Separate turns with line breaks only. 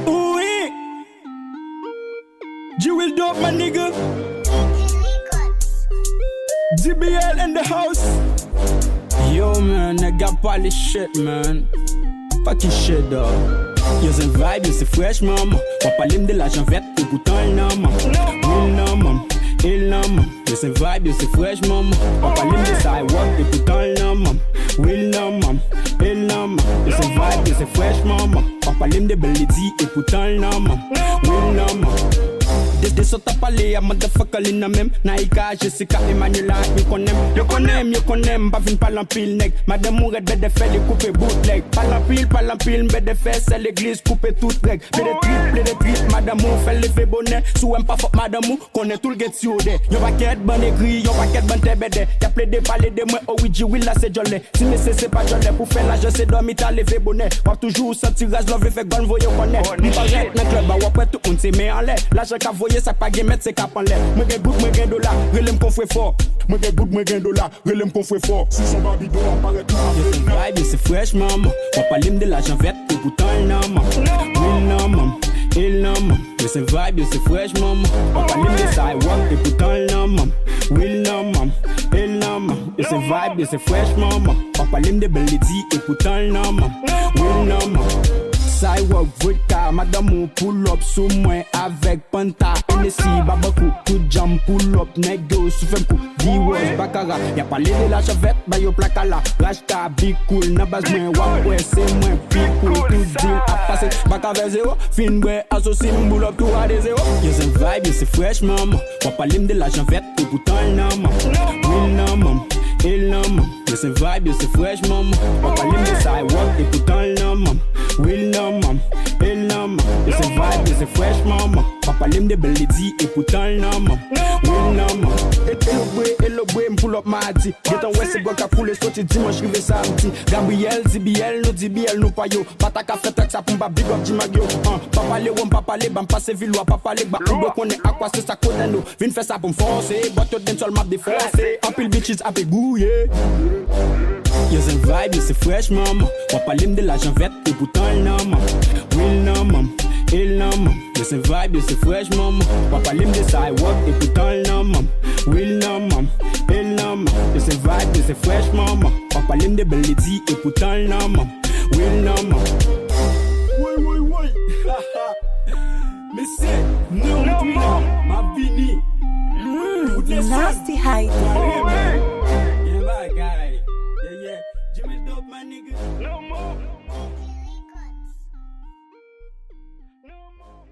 Oui. G-Will Dope, my nigga. DBL in the house. Yo, man, I got party shit, man. Fucking shit, dog. Yo, c'est vibe, yo, c'est fresh, maman. On parle de l'argent vert, et pourtant, il n'a, maman. Il n'a, maman. Il n'a, maman. Yo, c'est vibe, yo, c'est fresh, maman. On parle de sidewalk, et pourtant, il n'a, maman. Will n'a, maman. Il n'a, maman. Yo, c'est vibe, yo, c'est fresh, maman. On parle de Belly, et pourtant, il n'a, maman. Will n'a, maman. Des sont à parler à motherfucker l'ina même. Naïka, Jessica, Emmanuela, yo connais, pas vin parler en pile nec. Madame Mouret, bête fait les couper bootleg. Parle en pile, bête fait, c'est l'église, couper toute règle. Play des tripes, madame Mou, fait l'effet bonnet. Sous un pas fort, madame Mou, connaît tout le get sur des. Yon paquet bon écrit, yon paquet bon tébédé. Y'a plaidé parler de moi, oh oui, G-Will là c'est jolé. Si mais c'est pas jolé, pour faire l'argent, c'est dormir, t'as levé bonnet. Pas toujours sentir rage, love, fait gon, voyez, connaît. Ni paraît, dans club, bah, après tout, on s'est mis en l'air. L'argent qu'a voyé, ça pas mettre ses cap en l'air. Moi gen goût, moi gen dollar, relève qu'on fait fort. Moi gen goût, moi gen dollar, relève qu'on fait fort. Si son babido apparaît tout à vibe, c'est fresh, maman. On parle de l'argent vert, et pourtant il n'a, maman. Il n'a, maman. Il n'a, maman. C'est vibe, c'est fresh, maman. On parle de sidewalk, et pourtant il n'a, maman. Will n'a, maman. Il n'a, maman. C'est vibe, c'est fresh, maman. On parle de Belly, et pourtant il n'a, maman. Will n'a, maman. Sidewalk, vodka, madame ou pull up sous moi avec Panta, NSI, Babakou, tout jam, pull up, nego, souffle coup, D-West, Bakara, y'a pas les de la chavette, bah yo placala, Rashta, big cool, n'a base moins, wapwe, c'est moins, big cool, tout deal, à passer, baka vers zéro, fin ouais, associé, pull up, tout à des zéro, y'a c'est vibe, c'est fresh, maman, on parle de la chavette, et pourtant il n'a, maman, il n'a, maman, il n'a, maman, y'a c'est vibe, c'est fresh, maman, on parle de sidewalk, et pourtant il n'a, maman, will n'a, maman, il n'a, maman, c'est vibe, c'est fresh, maman, papa l'aime de Belly, et pourtant il n'a, maman, will n'a, maman, et le boy, m'pull up mardi, get on west, c'est bon qu'à pouler, sorti dimanche, rive samedi, Gabriel, DBL, nous pas yo, pata ka fait ça pour m'ba big up, Jimagyo, papa les wom, papa les bam, passe villois, papa les bas, ou qu'on est à quoi c'est ça connaît nous, vin faire ça pour m'forcer, bateau d'un seul map défoncé, en pile bitches, à pégouiller. Yo c'est vibe, c'est fresh, maman. On parle de l'argent vert, et pourtant il n'a, maman. Will n'a, maman. Il n'a, maman. Yo c'est vibe, c'est fresh, maman. On parle de sidewalk, et pourtant il n'a, maman. Will n'a, maman. Il n'a, maman. Yo c'est vibe, c'est fresh, maman. On parle de Belly, et pourtant il n'a, maman. Will n'a, maman. Oui. Mais c'est non, maman. Ma vini.
Nasty high.
Yeah. G-Will Dope, my nigga. No more. No more.